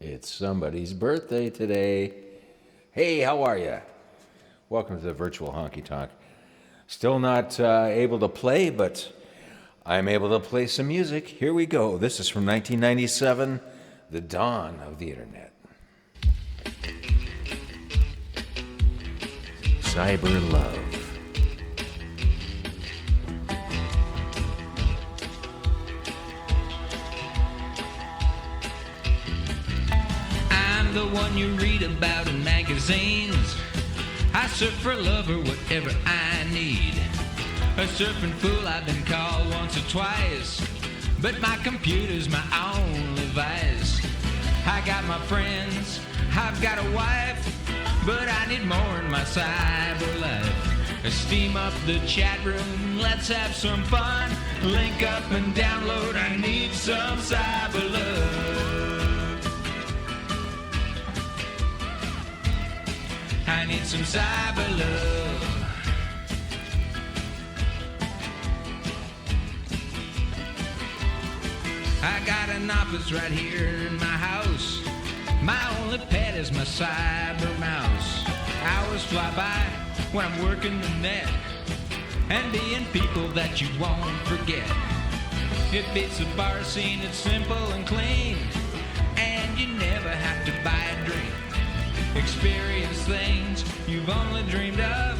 It's somebody's birthday today. Hey, how are you? Welcome to the virtual Honky Tonk. Still not able to play, but I'm able to play some music. Here we go. This is from 1997, the dawn of the internet. CyberLove. I'm the one you read about in magazines. I surf for love or whatever I need. A surfing fool I've been called once or twice, but my computer's my only vice. I got my friends, I've got a wife, but I need more in my cyber life. Steam up the chat room, let's have some fun. Link up and download, I need some cyber love. I need some cyber love. I got an office right here in my house. My only pet is my cyber mouse. Hours fly by when I'm working the net and being people that you won't forget. It beats the bar scene, it's simple and clean, and you never have to buy a drink. Experience things you've only dreamed of.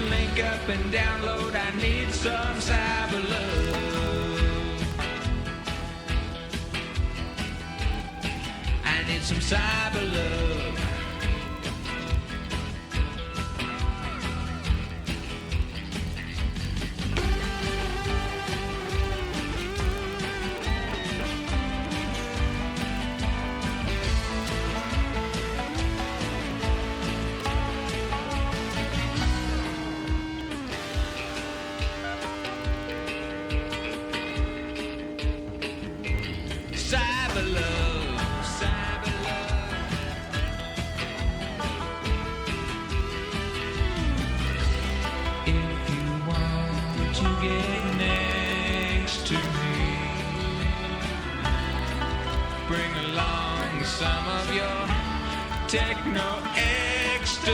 Link up and download, I need some cyber love. I need some cyber love. Some of your techno ecstasy.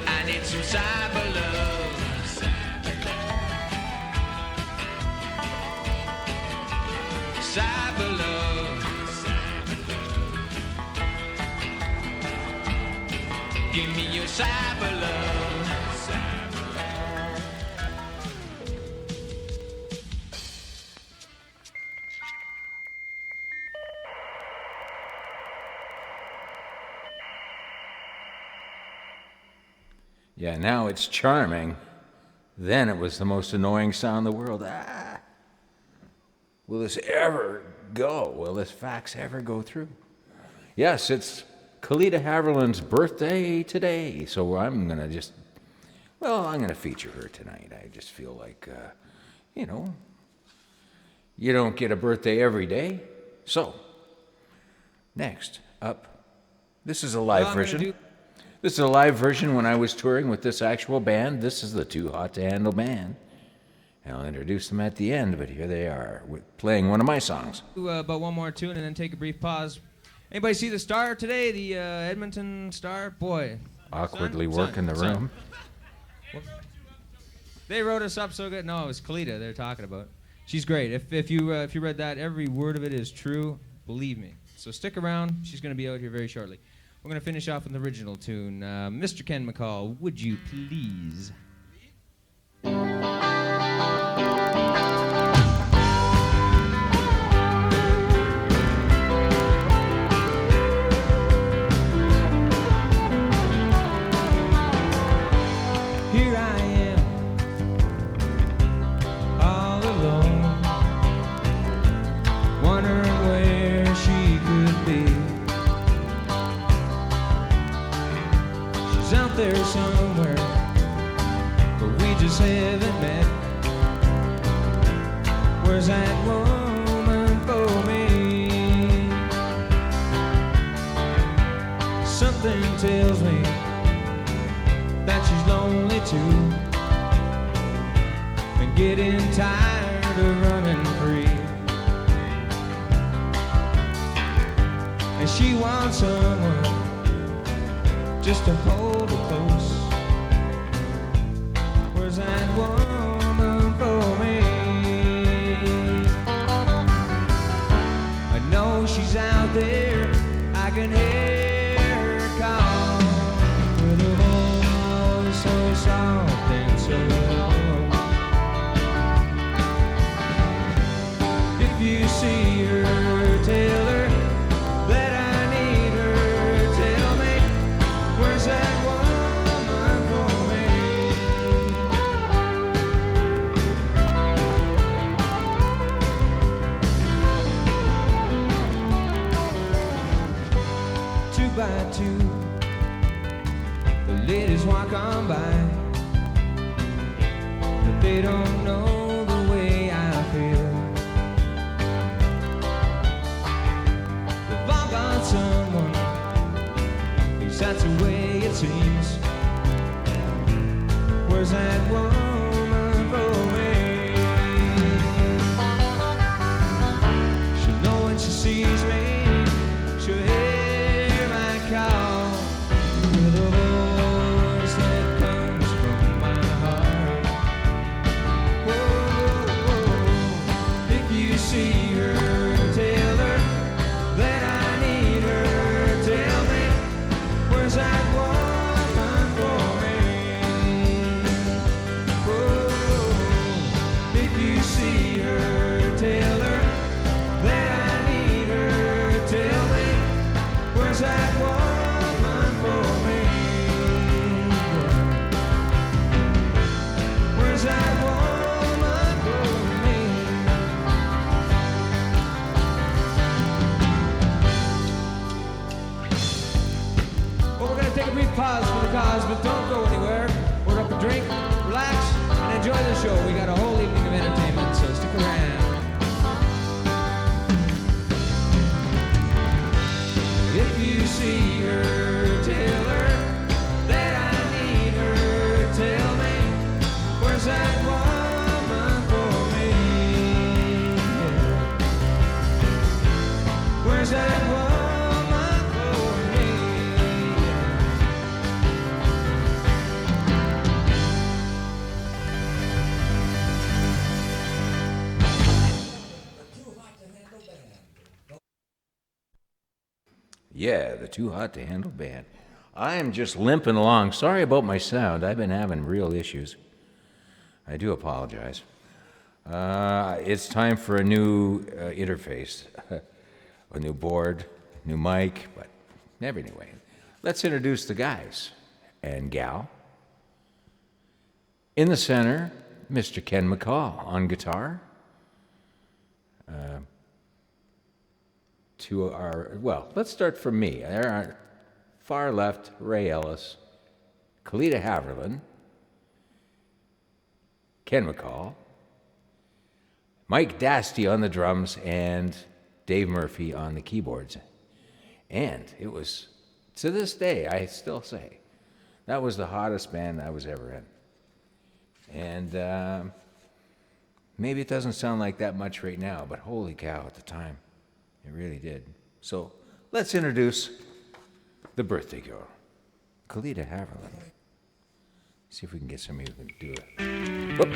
I need some cyber love. Cyber love. Give me your cyber love. Yeah, now it's charming. Then it was the most annoying sound in the world. Will this ever go? Will this fax ever go through? Yes, it's Kelita Haverland's birthday today, so I'm going to feature her tonight. I just feel like, you don't get a birthday every day. So, next up, this is a live version. This is a live version when I was touring with this actual band. This is the Too Hot to Handle band. And I'll introduce them at the end, but here they are playing one of my songs. About one more tune and then take a brief pause. Anybody see the Star today, the Edmonton Star? Boy. Awkwardly working the room. They wrote us up so good. No, it was Kelita they're talking about. She's great. If you read that, every word of it is true. Believe me. So stick around. She's going to be out here very shortly. We're going to finish off with the original tune. Mr. Ken McCall, would you please? Here I am, all alone, wondering where she could be. Out there somewhere, but we just haven't met. Where's that woman for me? Something tells me that she's lonely too, and getting tired tired of running free. And she wants someone just to hold her close. Where's that woman for me? I know she's out there, I can hear her call with a voice so soft and so low. If you see her, tell her that I need her. Tell me, where's that woman for me? Two by two, the ladies walk on by, but they don't know the way I feel. They've all got someone, at least that's the way it seems. Where's that woman for me? She'll know when she sees me, she'll hear my call with a voice that comes from my heart. Whoa, if you see her, tell her that I need her. Tell me, where's that woman for me? Whoa, if you see her, tell her that I need her. Tell me, where's that woman for me? Where's that woman for me? Well, we're gonna take a brief pause for the cause, but don't go anywhere. Order up a drink, relax, and enjoy the show. We got a whole evening of entertainment, so stick around. If you see her, tell her that I need her. Tell me, where's that woman for me? Where's that woman for me? Yeah, the Too Hot to Handle band. I am just limping along. Sorry about my sound. I've been having real issues. I do apologize. It's time for a new interface, a new board, new mic, but anyway, let's introduce the guys and gal. In the center, Mr. Ken McCall on guitar. To our, well, let's start from me. There are far left, Wray Ellis, Kelita Haverland, Ken McCall, Mike Dasty on the drums, and Dave Murphy on the keyboards. And it was, to this day, I still say, that was the hottest band I was ever in. And maybe it doesn't sound like that much right now, but holy cow, at the time, it really did. So let's introduce the birthday girl, Kelita Haverland. See if we can get some of you to do it. Whoop.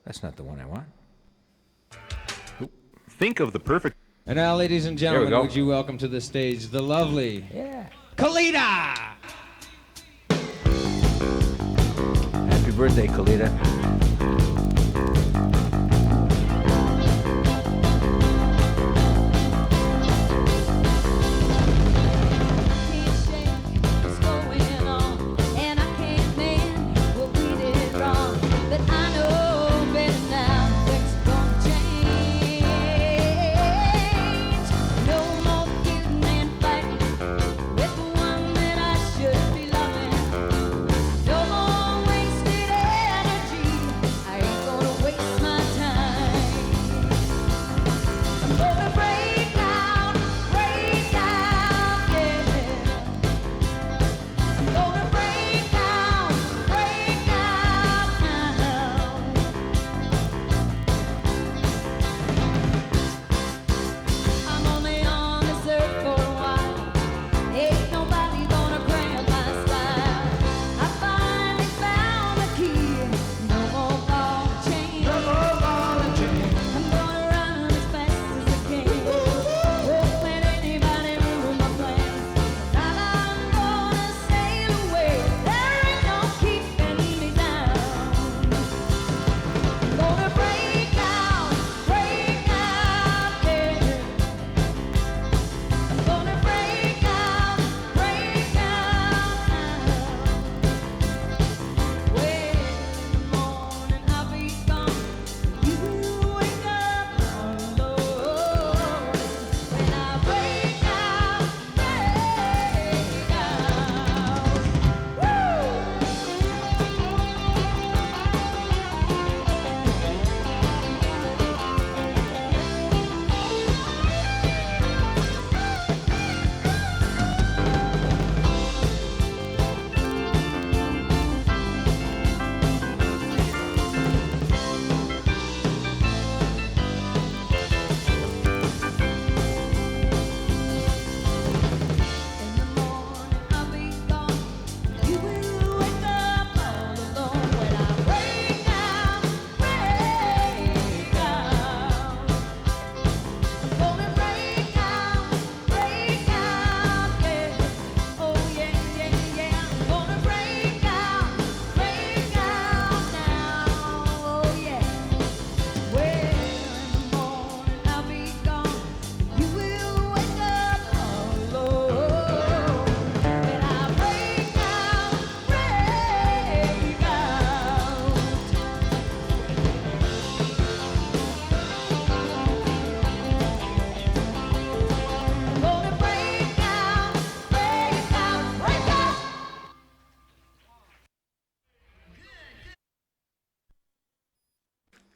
That's not the one I want. Think of the perfect. And now, ladies and gentlemen, go. would you welcome to the stage the lovely Yeah. Kelita! Happy birthday, Kelita.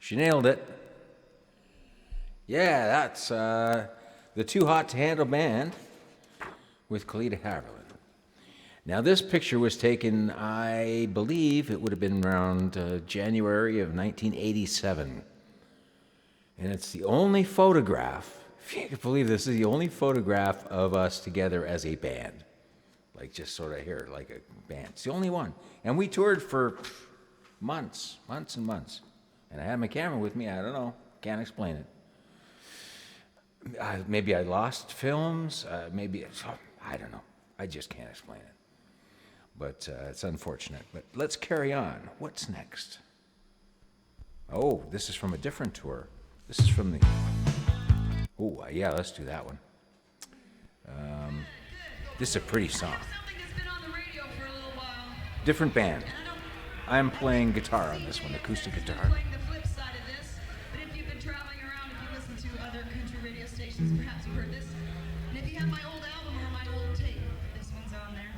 She nailed it. Yeah, that's the Too Hot to Handle band with Kelita Haverland. Now, this picture was taken, I believe it would have been around January of 1987. And it's the only photograph, if you can believe this, is the only photograph of us together as a band. Like just sort of here, like a band. It's the only one. And we toured for months and months. And I had my camera with me, I don't know, can't explain it. Maybe I lost films, I don't know. I just can't explain it. But it's unfortunate. But let's carry on. What's next? Oh, this is from a different tour. This is from the... Oh, yeah, let's do that one. This is a pretty song. Different band. I'm playing guitar on this one, acoustic guitar. Perhaps you've heard this. And if you have my old album or my old tape, this one's on there.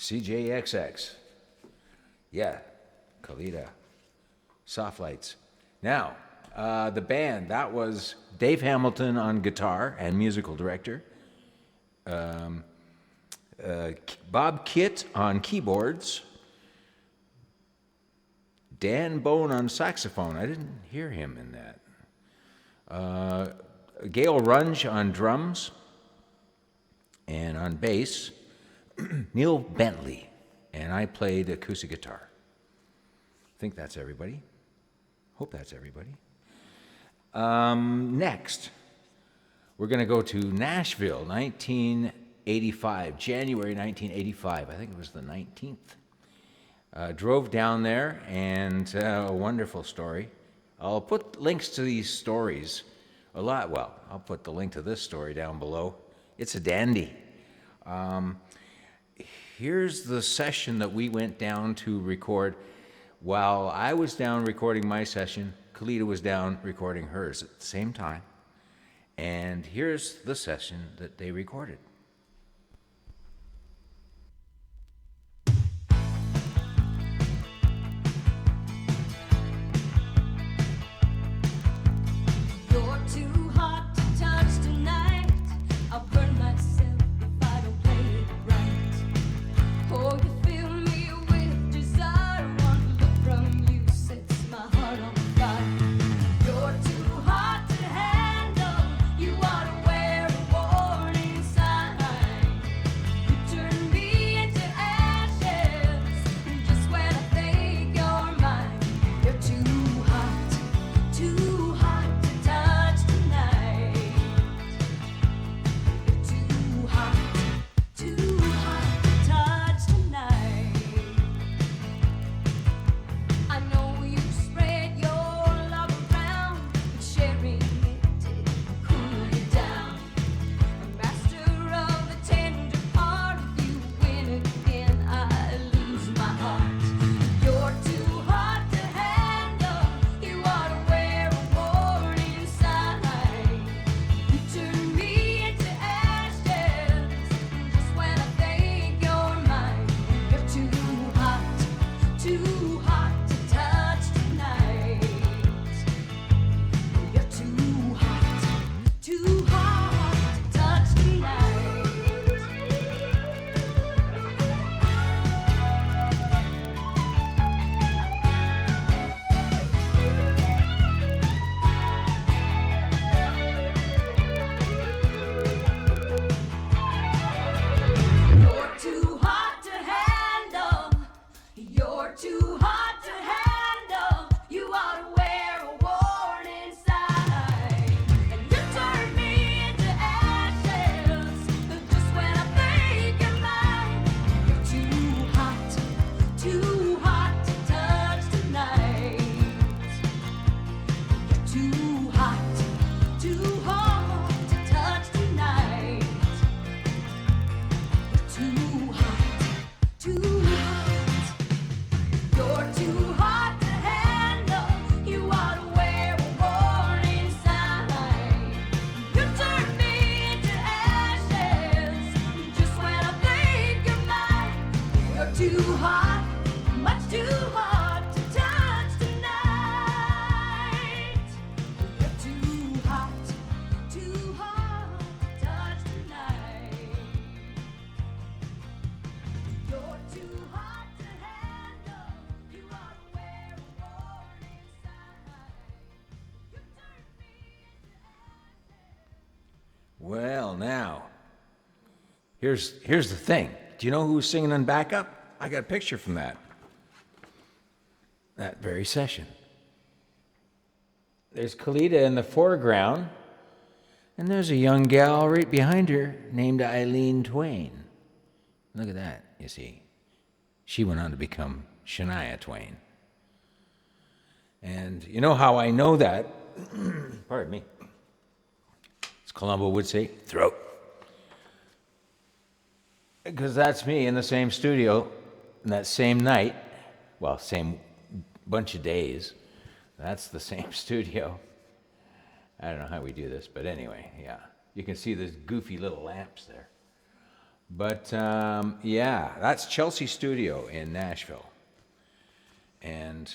CJXX. Yeah, Kelita. Soft Lights. Now, the band, that was Dave Hamilton on guitar and musical director. Bob Kitt on keyboards. Dan Bone on saxophone. I didn't hear him in that. Gail Runge on drums. And on bass, Neil Bentley. And I played acoustic guitar. I think that's everybody. Hope that's everybody. Next, we're going to go to Nashville, 1985, January 1985. I think it was the 19th. Drove down there, and a wonderful story. I'll put links to these stories a lot. Well, I'll put the link to this story down below. It's a dandy. Here's the session that we went down to record. While I was down recording my session, Kelita was down recording hers at the same time. And here's the session that they recorded. You're too hot to touch tonight. I'll burn myself if I don't play it right. Oh, you fill me with desire. One look from you sets my heart on fire. You're too hot to handle. You ought to wear a warning sign. You turn me into ashes just when I think you're mine. You're too hot to touch tonight. You're too hot to touch tonight. I know you spread your love around, but sharing it didn't cool you down. A master of the tender part of you, win again, I lose my heart. You're too hot to handle. You ought to wear a warning sign. You turn me into ashes just when I think you're mine. You're too hot to touch tonight. You're too hot to touch tonight. You're too hot to handle. You're too hot to handle. You ought to wear a warning sign. And you turn me into ashes just when I think you're mine. You're too hot to touch tonight. You're too hot to touch tonight. Too hot, too hot. You're too hot to handle. You ought to wear a warning sign. You turn me into ashes just when I think you're mine. You're too hot, much too hot to touch tonight. You're too hot to touch tonight. You're too hot to handle. You ought to wear a warning sign. You turn me into ashes. Well, now, here's the thing. Do you know who was singing on backup? I got a picture from that very session. There's Kelita in the foreground, and there's a young gal right behind her named Eileen Twain. Look at that, you see. She went on to become Shania Twain. And you know how I know that? Pardon me. As Columbo would say, throat. Because that's me in the same studio, that same night, well, same bunch of days. That's the same studio. I don't know how we do this, but anyway, yeah. You can see those goofy little lamps there. But yeah, that's Chelsea Studio in Nashville. And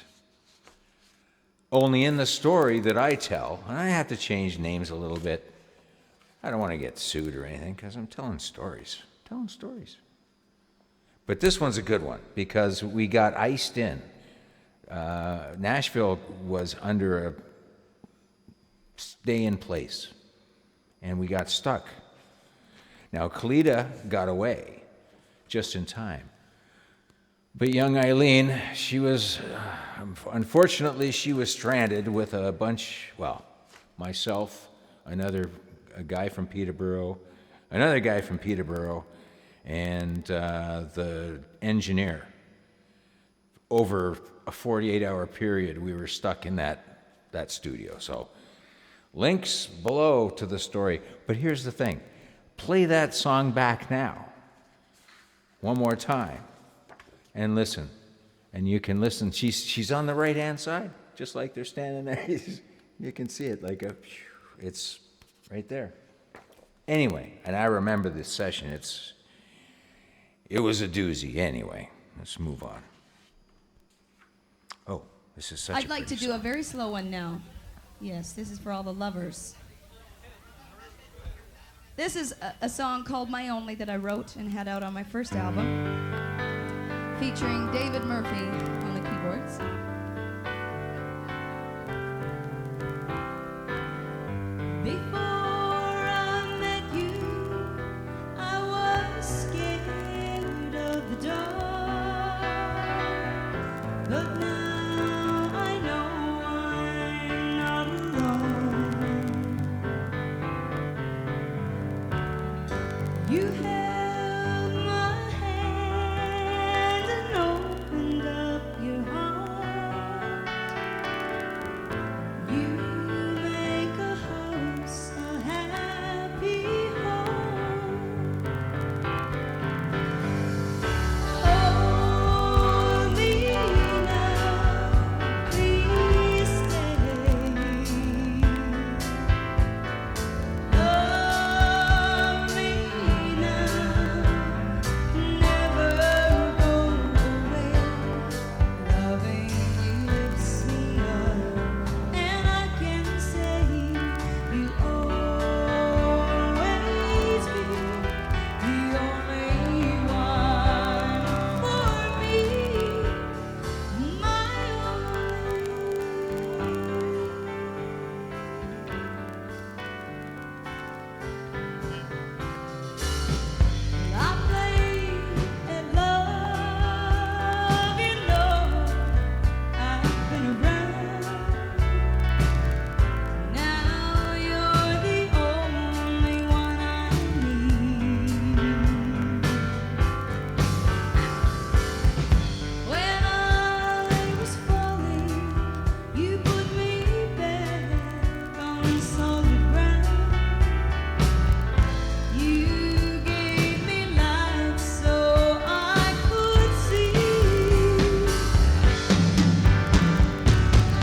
only in the story that I tell, and I have to change names a little bit. I don't want to get sued or anything because I'm telling stories. But this one's a good one because we got iced in. Nashville was under a stay in place, and we got stuck. Now, Kelita got away just in time. But young Eileen, she was, unfortunately, she was stranded with a bunch, well, myself, a guy from Peterborough, another guy from Peterborough, and the engineer. Over a 48-hour period, we were stuck in that studio. So Links below to the story. But here's the thing. Play that song back now. One more time. And listen. And you can listen. She's on the right-hand side, just like they're standing there. You can see it like it's right there. Anyway, and I remember this session. It was a doozy. Anyway, let's move on. Oh, this is such I'd like to do a very slow one now. Yes, this is for all the lovers. This is a song called My Only that I wrote and had out on my first album, featuring David Murphy on the keyboards. Before I met you, I was scared of the dark, but now I know I'm not alone. You held my hand and opened up your heart. You make a house a happy home. Hold me now, please stay. Love me now, never go away. Loving you lifts me up, and I can say you always be the only one for me, my only. I played at love, you know, I've been around. Now you're the only one I need. When I was falling, you put me back on solid ground. You gave me life so I could see.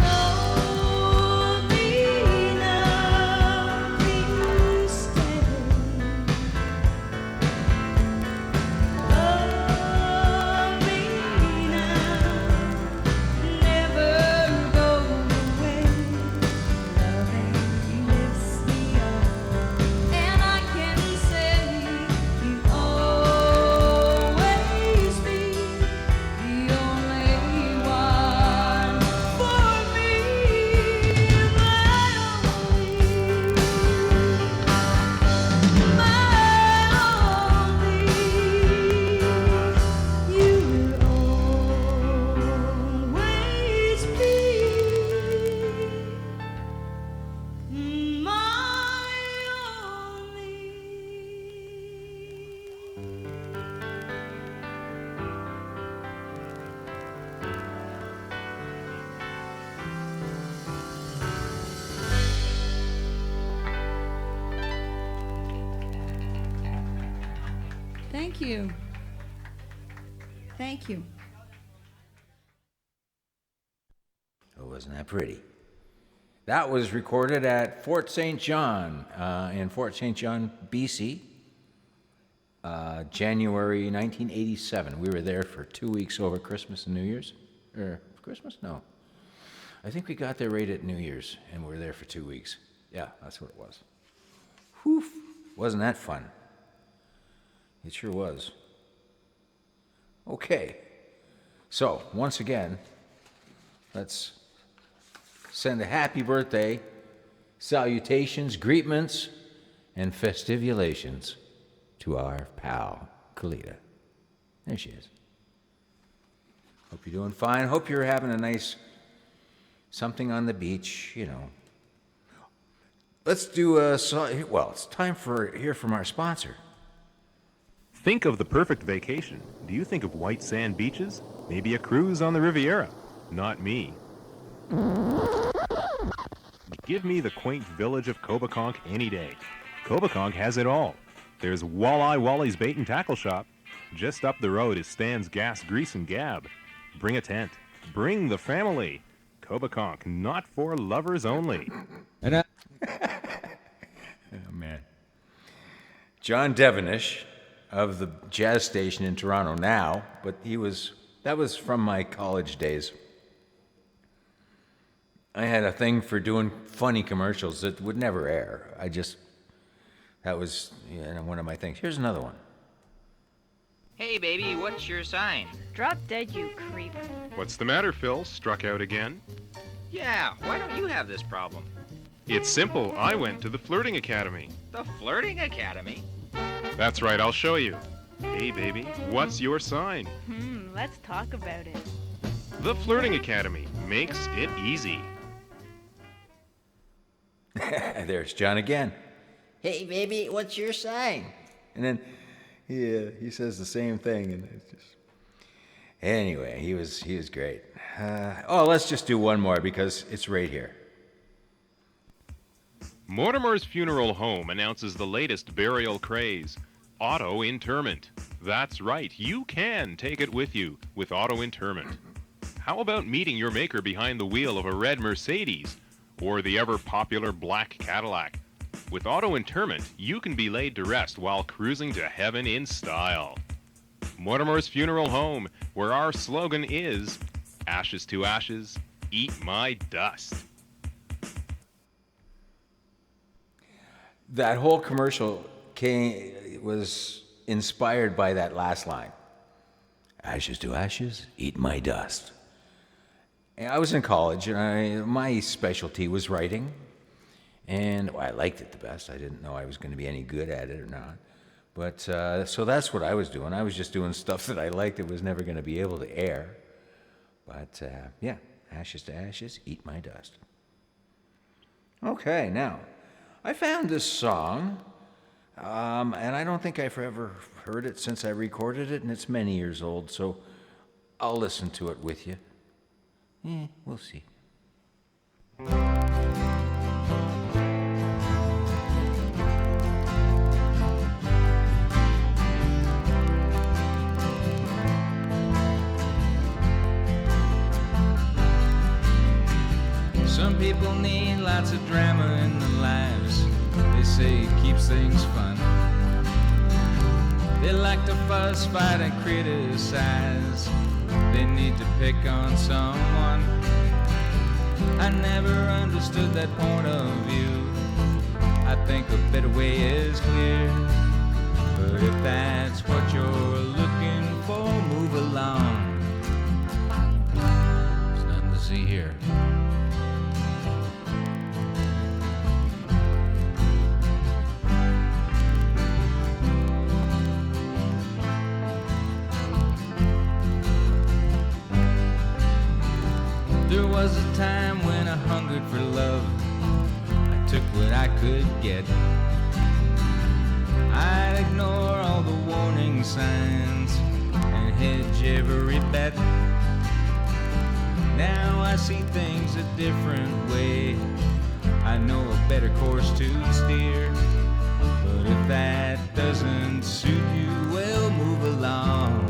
Hold me now, please stay. Love me now, never go away. Loving you lifts me up, and I can say you always be the only one for me, my only, you will always be my only. Thank you. Thank you. Oh, wasn't that pretty? That was recorded at Fort St. John, in Fort St. John, BC, January 1987. We were there for 2 weeks over Christmas and New Year's. Christmas? No. I think we got there right at New Year's, and we were there for 2 weeks. Yeah, that's what it was. Whew. Wasn't that fun? It sure was. Okay. So, once again, let's send a happy birthday, salutations, greetments, and festivulations to our pal, Kelita. There she is. Hope you're doing fine. Hope you're having a nice something on the beach, you know. Let's do well, it's time for hear from our sponsor. Think of the perfect vacation. Do you think of white sand beaches? Maybe a cruise on the Riviera? Not me. give me the quaint village of Coboconk any day. Coboconk has it all. There's Walleye Wally's Bait and Tackle Shop. Just up the road is Stan's Gas, Grease, and Gab. Bring a tent. Bring the family. Coboconk, not for lovers only. And Oh, man. John Devenish of the jazz station in Toronto now, but that was from my college days. I had a thing for doing funny commercials that would never air. That was one of my things. Here's another one. Hey, baby, what's your sign? Drop dead, you creep. What's the matter, Phil? Struck out again? Yeah, why don't you have this problem? It's simple. I went to the Flirting Academy. The Flirting Academy? That's right, I'll show you. Hey, baby, what's your sign? Let's talk about it. The Flirting Academy makes it easy. There's John again. Hey, baby, what's your sign? And then he says the same thing, and it's just... Anyway, he was great. Let's just do one more because it's right here. Mortimer's Funeral Home announces the latest burial craze, auto interment. That's right, you can take it with you with auto interment. How about meeting your maker behind the wheel of a red Mercedes or the ever-popular black Cadillac? With auto interment, you can be laid to rest while cruising to heaven in style. Mortimer's Funeral Home, where our slogan is, ashes to ashes, eat my dust. That whole commercial was inspired by that last line. Ashes to ashes, eat my dust. And I was in college, and my specialty was writing. And I liked it the best. I didn't know I was going to be any good at it or not. But so that's what I was doing. I was just doing stuff that I liked that was never going to be able to air. But yeah, ashes to ashes, eat my dust. Okay, now, I found this song, and I don't think I've ever heard it since I recorded it, and it's many years old, so I'll listen to it with you. We'll see. Some people need lots of drama in their lives. They say it keeps things fun. They like to fuss, fight, and criticize. They need to pick on someone. I never understood that point of view. I think a better way is clear. But if that's what you're looking for, move along. There's nothing to see here. There was a time when I hungered for love. I took what I could get. I'd ignore all the warning signs and hedge every bet. Now I see things a different way. I know a better course to steer. But if that doesn't suit you, well, move along.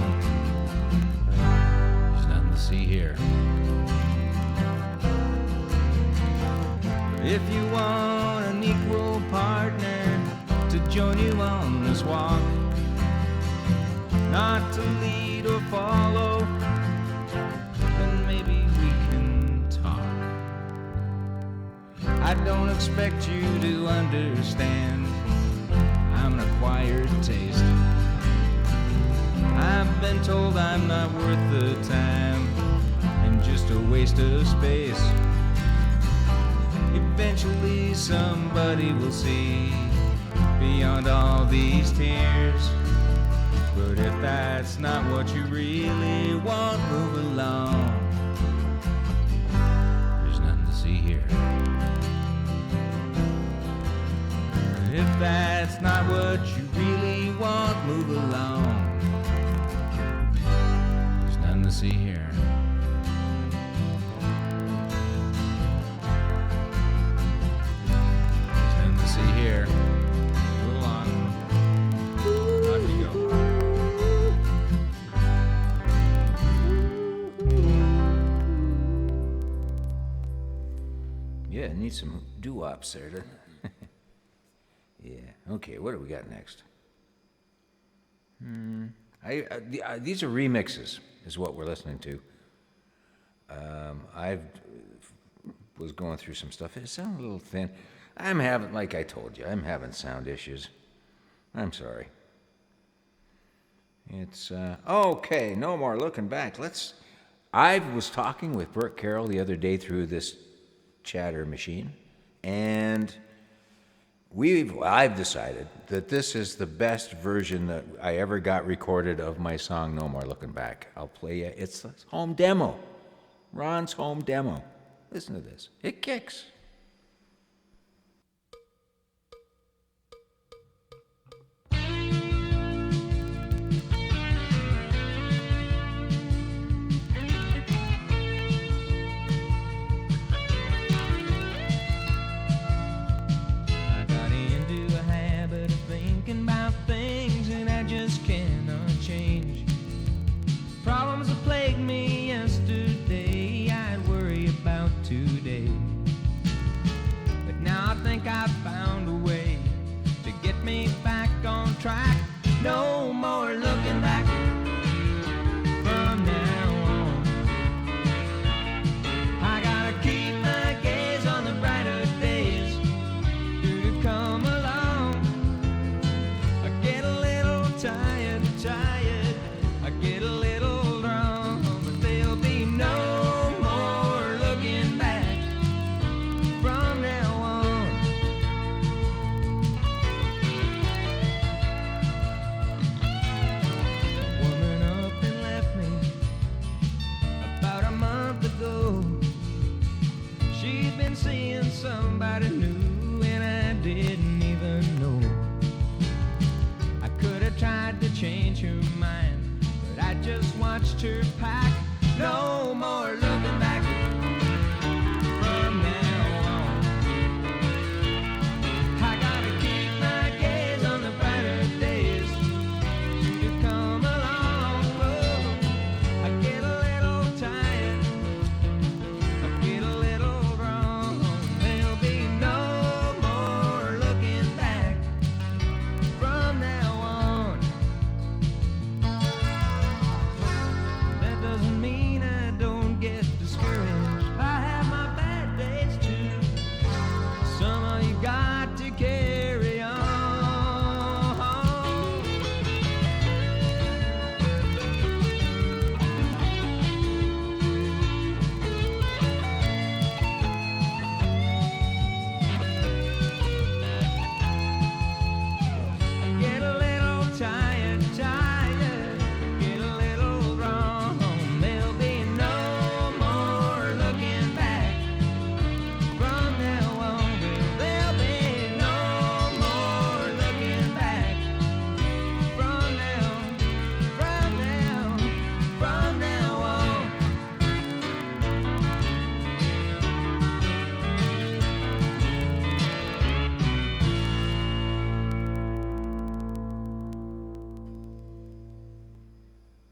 There's nothing to see here. If you want an equal partner to join you on this walk, not to lead or follow, then maybe we can talk. I don't expect you to understand. I'm an acquired taste. I've been told I'm not worth the time and just a waste of space. Eventually somebody will see beyond all these tears. But if that's not what you really want, move along. There's nothing to see here. But if that's not what you really want, move along. There's nothing to see here. need some doo-wops there. Yeah. Okay, what do we got next? These are remixes, is what we're listening to. I was going through some stuff. It sounded a little thin. Like I told you, I'm having sound issues. I'm sorry. It's, okay, no more looking back. I was talking with Brooke Carroll the other day through this chatter machine, and I've decided that this is the best version that I ever got recorded of my song, No More Looking Back. I'll play you. It's a home demo. Ron's home demo. Listen to this. It kicks. No more looking back from now on. I gotta keep my gaze on the brighter days to come along. I get a little tired, I get a little wrong, but there'll be no more looking back from now on. Seeing somebody new and I didn't even know. I could have tried to change her mind, but I just watched her pack. No more looking back from now on. I gotta keep my gaze on the brighter days to come along. Oh, I get a little tired, I get a little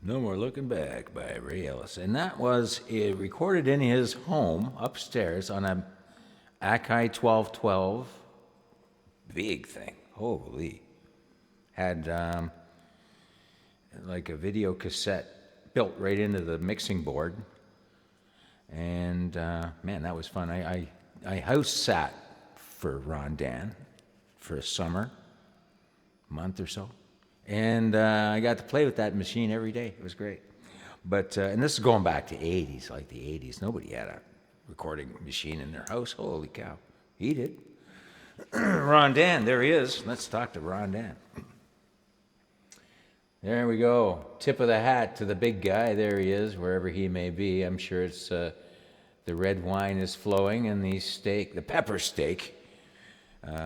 No More Looking Back by Ray Ellis. And that was recorded in his home upstairs on a Akai 1212. Big thing. Holy. Had like a video cassette built right into the mixing board. And man, that was fun. I house sat for Ron Dan for a summer, month or so. And I got to play with that machine every day. It was great. But, and this is going back to 80s, like the 80s. Nobody had a recording machine in their house. Holy cow. He did. Ron Dan, there he is. Let's talk to Ron Dan. There we go. Tip of the hat to the big guy. There he is, wherever he may be. I'm sure it's the red wine is flowing and the pepper steak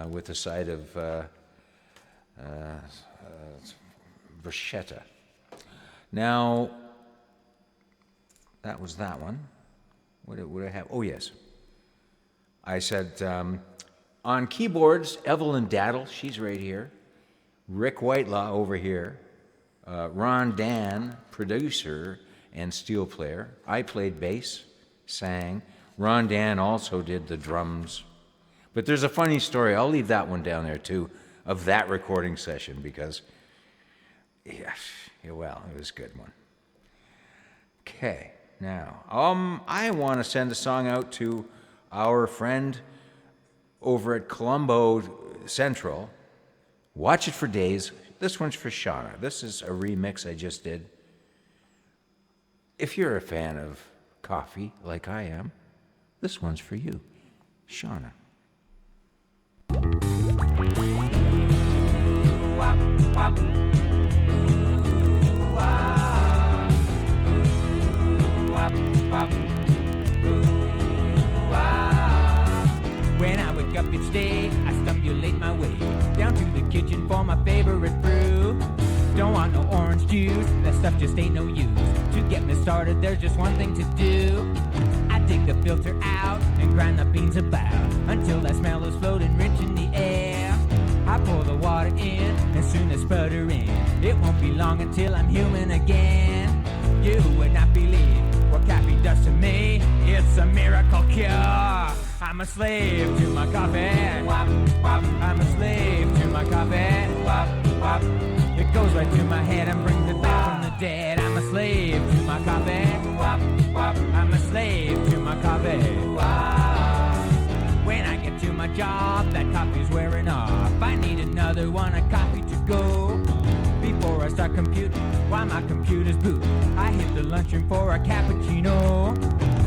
with a side of bruschetta. Now, that was that one. What did I have? Oh, yes. I said, on keyboards, Evelyn Daddle, she's right here. Rick Whitelaw over here. Ron Dan, producer and steel player. I played bass, sang. Ron Dan also did the drums But there's a funny story. I'll leave that one down there too, of that recording session because, yeah, well, it was a good one. Okay, now, I want to send a song out to our friend over at Colombo Central. Watch It for Days. This one's for Shauna. This is a remix I just did. If you're a fan of coffee like I am, this one's for you, Shauna. When I wake up each day, I stumulate my way down to the kitchen for my favorite brew. Don't want no orange juice, that stuff just ain't no use. To get me started, there's just one thing to do. I take the filter out and grind the beans about until that smell is floating rich in the air. I pour the water in, as soon as sputtering, it won't be long until I'm human again. You would not believe what coffee does to me. It's a miracle cure. I'm a slave to my coffee. I'm a slave to my coffee. It goes right to my head and brings it back from the dead. I'm a slave to my coffee. I'm a slave to my coffee. When I get to my job, that coffee's wearing off. I need another one of coffee to go. Before I start computing, while my computer's boot, I hit the lunchroom for a cappuccino.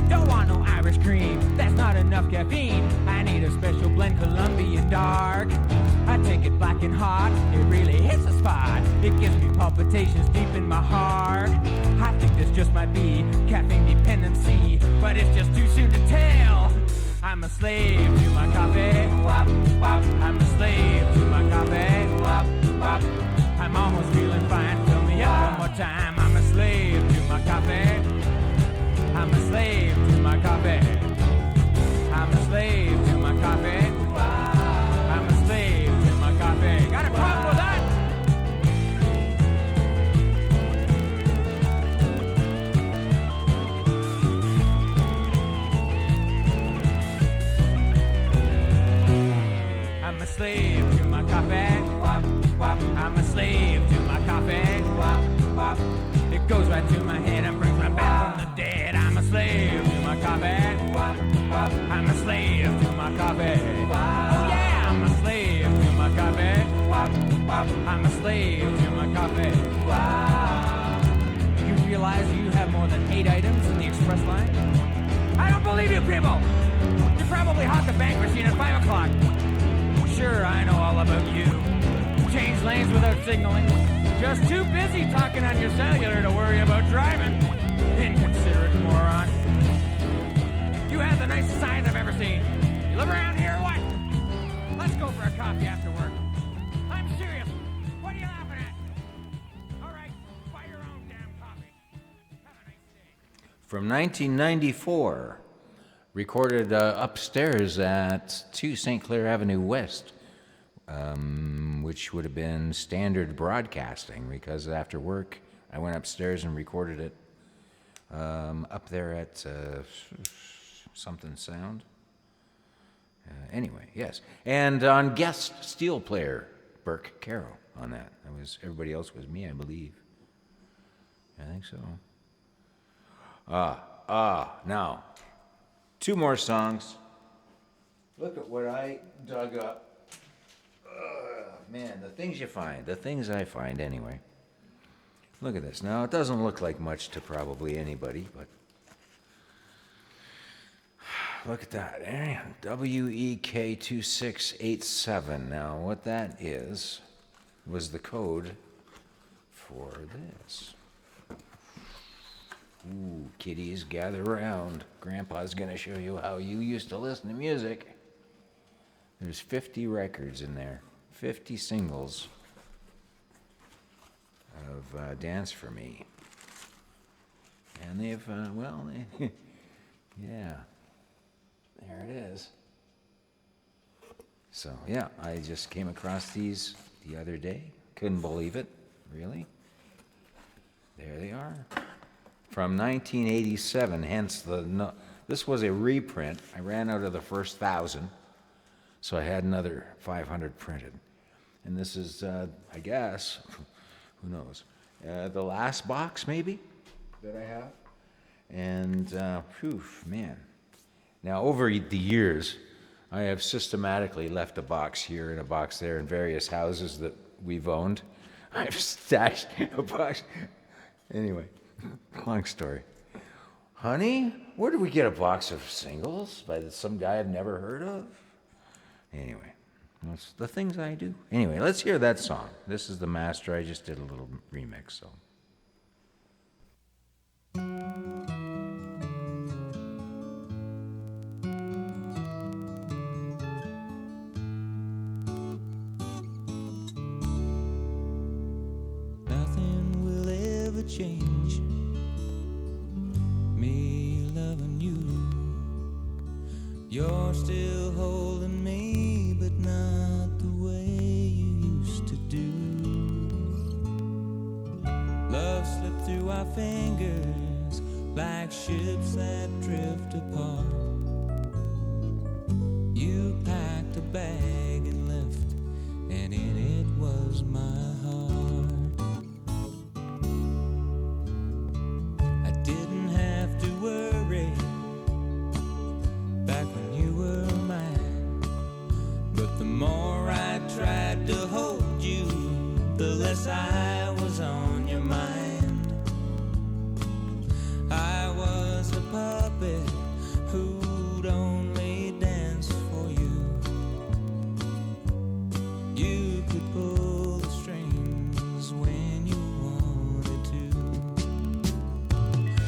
Don't want no Irish cream, that's not enough caffeine. I need a special blend, Colombian dark. I take it black and hot, it really hits the spot. It gives me palpitations deep in my heart. I think this just might be caffeine dependency, but it's just too soon to tell. I'm a slave to my coffee. I'm a slave to my coffee. I'm almost feeling fine, fill me up one more time. I'm a slave to my coffee. I'm a slave to my coffee. I'm a slave to my coffee. I'm a slave to my coffee. Got a problem with that? I'm a slave to my coffee. I'm a slave to my coffee. It goes right to my head and brings me back from the dead. I'm a slave to my coffee. I'm a slave to my coffee. Oh yeah, I'm a slave to my coffee. I'm a slave to my coffee. You realize you have more than 8 items in the express line? I don't believe you people! You probably hawk the bank machine at 5 o'clock. Sure, I know all about you. Change lanes without signaling. Just too busy talking on your cellular to worry about driving. Inconsiderate moron. You have the nicest signs I've ever seen. You live around here or what? Let's go for a coffee after work. I'm serious. What are you laughing at? All right, buy your own damn coffee. Have a nice day. From 1994, recorded upstairs at 2 St. Clair Avenue West. Which would have been Standard Broadcasting, because after work I went upstairs and recorded it up there at something sound. Anyway, yes. And on guest steel player, Burke Carroll on that. Everybody else was me, I believe. I think so. Now, 2 more songs. Look at what I dug up. Man, the things you find, the things I find anyway. Look at this. Now, it doesn't look like much to probably anybody, but look at that. WEK2687. Now, what that is was the code for this. Ooh, kiddies, gather around. Grandpa's going to show you how you used to listen to music. There's 50 records in there. 50 singles of Dance For Me. And they've, yeah, there it is. So, yeah, I just came across these the other day. Couldn't believe it, really. There they are. From 1987, hence this was a reprint. I ran out of the first 1,000. So I had another 500 printed. And this is, I guess, who knows, the last box maybe that I have. And, phew, man. Now, over the years, I have systematically left a box here and a box there in various houses that we've owned. I've stashed a box. Anyway, long story. Honey, where did we get a box of singles by some guy I've never heard of? Anyway, that's the things I do. Anyway, let's hear that song. This is the master. I just did a little remix, so. Nothing will ever change me loving you. You're still holding me, but not the way you used to do. Love slipped through our fingers like ships that drift apart. You packed a bag and left, and in it was my heart. I didn't have to worry back when you were mine, but the more I tried to hold you, the less I was on your mind. I was a puppet who'd only dance for you. You could pull the strings when you wanted to.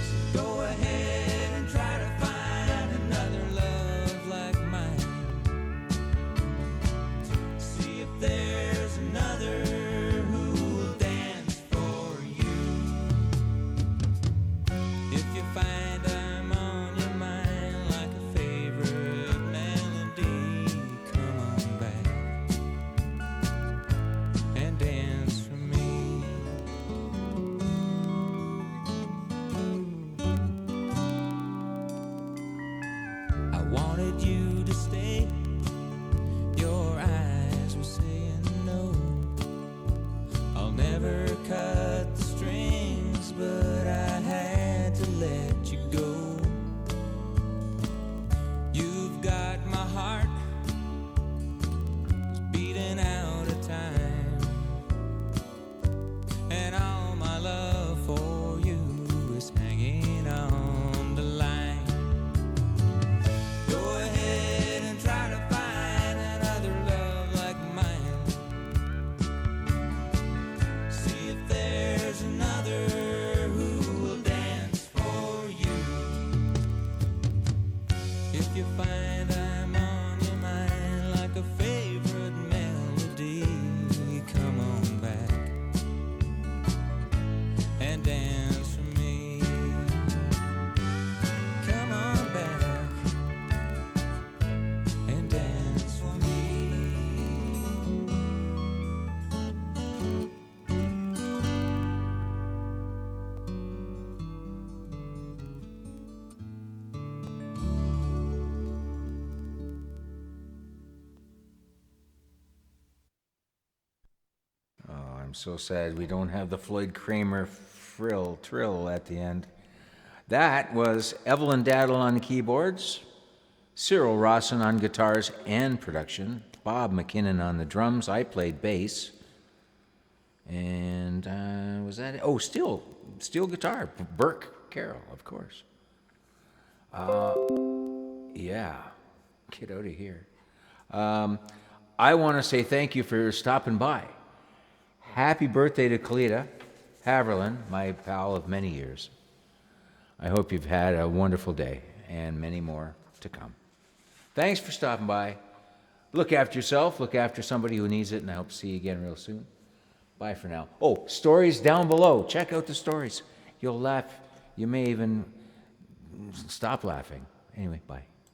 So go ahead and try to find another love like mine. See if there's another who will dance for you. If you find I'm on your mind like a favorite melody, come on back and dance for me. I wanted you to stay. Your eyes were saying no. I'll never cut the strings, but I had to let you go. You've got my heart, it's beating out of time, and all my love for you is hanging on the line. Go ahead and try to find another love like mine. See if there's another who will dance for you. If you find I'm on your mind like a favorite melody, come on back and dance for me. Come on back and dance for me. Oh, I'm so sad we don't have the Floyd Kramer trill at the end. That was Evelyn Daddle on the keyboards, Cyril Rawson on guitars and production, Bob McKinnon on the drums. I played bass. And was that it? Oh, steel guitar, Burke Carroll, of course. Yeah, get out of here. I want to say thank you for stopping by. Happy birthday to Kelita Haverland, my pal of many years. I hope you've had a wonderful day and many more to come. Thanks for stopping by. Look after yourself, look after somebody who needs it, and I hope to see you again real soon. Bye for now. Oh, stories down below. Check out the stories. You'll laugh. You may even stop laughing. Anyway, bye.